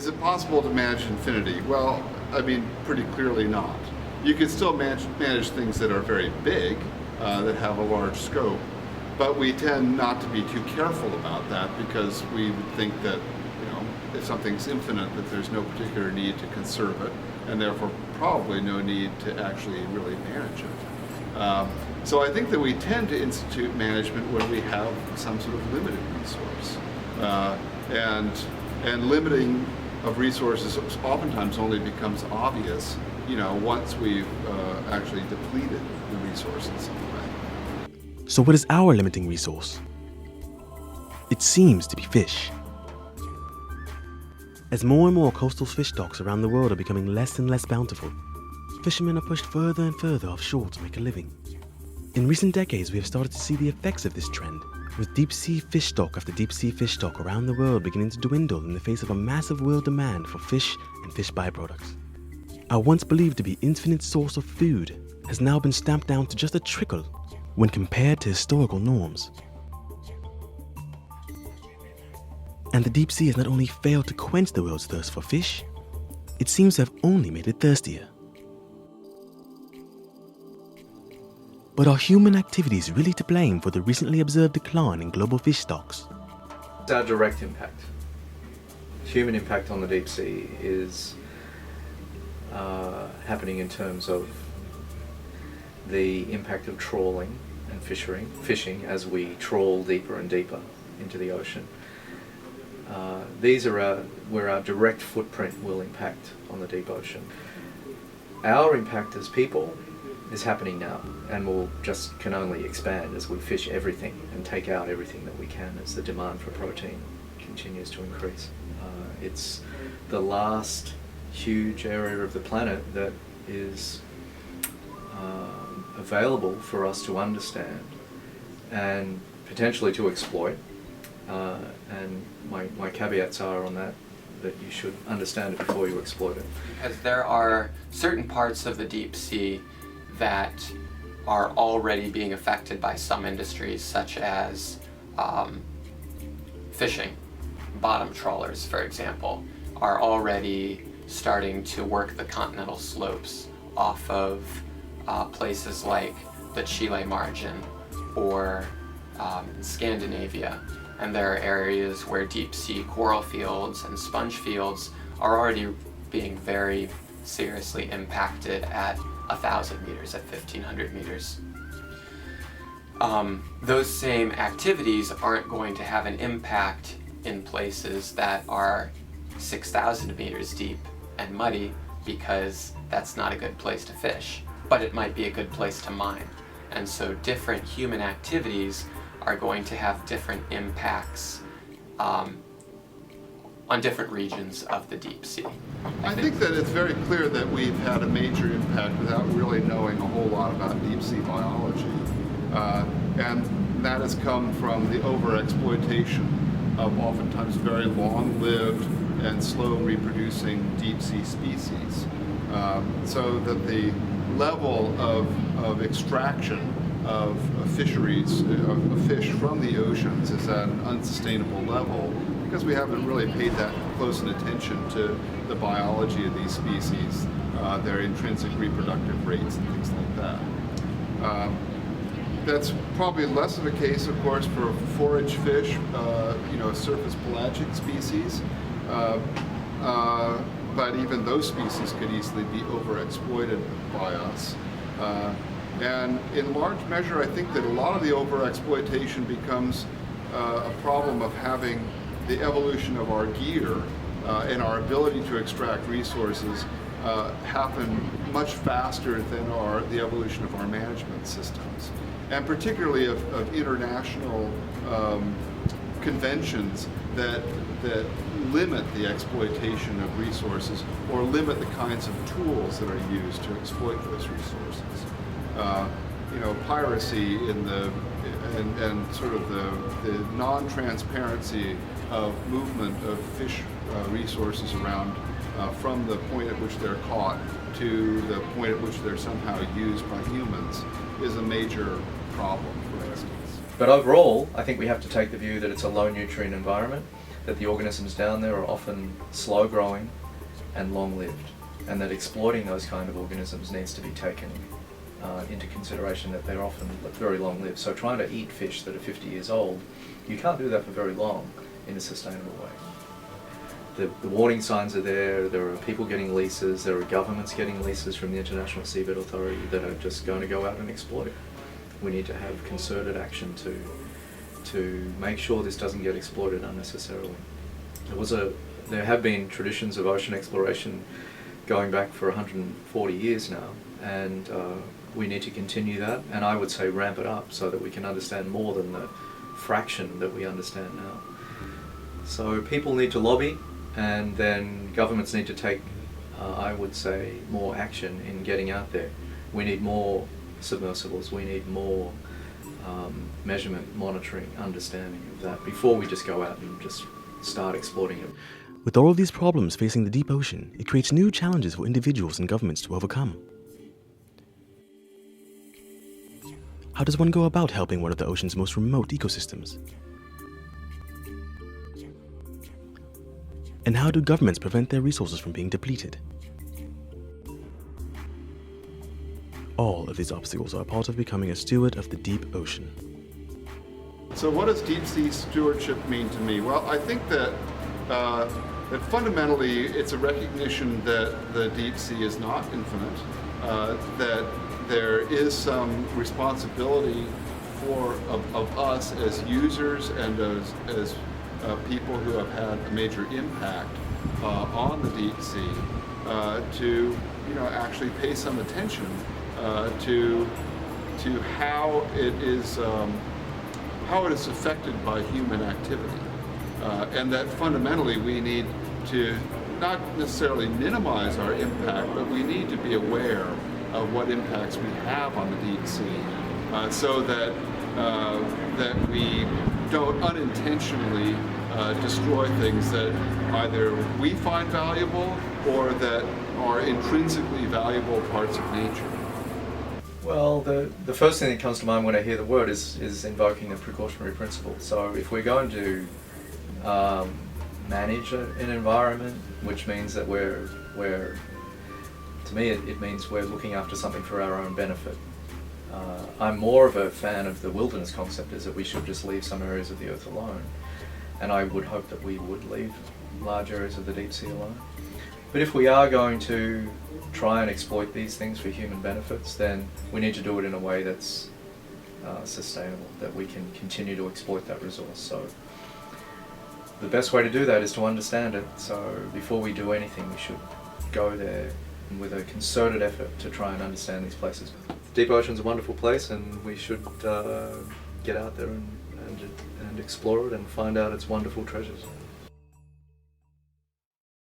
it possible to manage infinity? Well, I mean, pretty clearly not. You can still manage things that are very big, that have a large scope, but we tend not to be too careful about that because we think that, you know, if something's infinite, that there's no particular need to conserve it, and therefore probably no need to actually really manage it. So I think that we tend to institute management when we have some sort of limited resource. And limiting of resources oftentimes only becomes obvious, you know, once we've actually depleted the resource in some way. So what is our limiting resource? It seems to be fish. As more and more coastal fish stocks around the world are becoming less and less bountiful, fishermen are pushed further and further offshore to make a living. In recent decades, we have started to see the effects of this trend, with deep-sea fish stock after deep-sea fish stock around the world beginning to dwindle in the face of a massive world demand for fish and fish byproducts. Our once believed to be infinite source of food has now been stamped down to just a trickle when compared to historical norms. And the deep sea has not only failed to quench the world's thirst for fish, it seems to have only made it thirstier. But are human activities really to blame for the recently observed decline in global fish stocks? Our direct impact. Human impact on the deep sea is happening in terms of the impact of trawling and fishing as we trawl deeper and deeper into the ocean. These are where our direct footprint will impact on the deep ocean. Our impact as people is happening now and can only expand as we fish everything and take out everything that we can as the demand for protein continues to increase. It's the last huge area of the planet that is available for us to understand and potentially to exploit. And my caveats are on that you should understand it before you exploit it. Because there are certain parts of the deep sea that are already being affected by some industries, such as fishing. Bottom trawlers, for example, are already starting to work the continental slopes off of places like the Chile margin or Scandinavia. And there are areas where deep sea coral fields and sponge fields are already being very seriously impacted at 1,000 meters, at 1,500 meters. Those same activities aren't going to have an impact in places that are 6,000 meters deep and muddy, because that's not a good place to fish, but it might be a good place to mine. And so different human activities are going to have different impacts on different regions of the deep sea. I think that it's very clear that we've had a major impact without really knowing a whole lot about deep sea biology. And that has come from the overexploitation of oftentimes very long-lived and slow reproducing deep sea species. So that the level of extraction of fisheries, of fish from the oceans is at an unsustainable level, because we haven't really paid that close an attention to the biology of these species, their intrinsic reproductive rates and things like that. That's probably less of a case, of course, for forage fish, surface pelagic species. But even those species could easily be overexploited by us. And in large measure, I think that a lot of the overexploitation becomes a problem of having the evolution of our gear and our ability to extract resources happen much faster than the evolution of our management systems. And particularly of international conventions that limit the exploitation of resources or limit the kinds of tools that are used to exploit those resources. Piracy and sort of the non-transparency of movement of fish resources around from the point at which they're caught to the point at which they're somehow used by humans is a major problem, for instance. But overall, I think we have to take the view that it's a low nutrient environment, that the organisms down there are often slow growing and long lived, and that exploiting those kind of organisms needs to be taken into consideration, that they're often very long lived. So trying to eat fish that are 50 years old, you can't do that for very long in a sustainable way. The warning signs are there are people getting leases, there are governments getting leases from the International Seabed Authority that are just going to go out and exploit. We need to have concerted action to make sure this doesn't get exploited unnecessarily. There have been traditions of ocean exploration going back for 140 years now, and we need to continue that, and I would say ramp it up so that we can understand more than the fraction that we understand now. So people need to lobby, and then governments need to take, I would say, more action in getting out there. We need more submersibles, we need more measurement, monitoring, understanding of that before we just go out and just start exploiting it. With all of these problems facing the deep ocean, it creates new challenges for individuals and governments to overcome. How does one go about helping one of the ocean's most remote ecosystems? And how do governments prevent their resources from being depleted? All of these obstacles are a part of becoming a steward of the deep ocean. So what does deep sea stewardship mean to me? Well, I think that fundamentally it's a recognition that the deep sea is not infinite, that there is some responsibility of us as users and as people who have had a major impact on the deep sea to actually pay some attention to how it is affected by human activity, and that fundamentally we need to not necessarily minimize our impact, but we need to be aware of what impacts we have on the deep sea, so that we don't unintentionally destroy things that either we find valuable or that are intrinsically valuable parts of nature. Well, the first thing that comes to mind when I hear the word is invoking the precautionary principle. So if we're going to manage an environment, which means that to me it means we're looking after something for our own benefit. I'm more of a fan of the wilderness concept, is that we should just leave some areas of the earth alone. And I would hope that we would leave large areas of the deep sea alone. But if we are going to try and exploit these things for human benefits, then we need to do it in a way that's sustainable, that we can continue to exploit that resource. So the best way to do that is to understand it. So before we do anything, we should go there with a concerted effort to try and understand these places. The deep ocean's a wonderful place, and we should get out there and explore it and find out its wonderful treasures.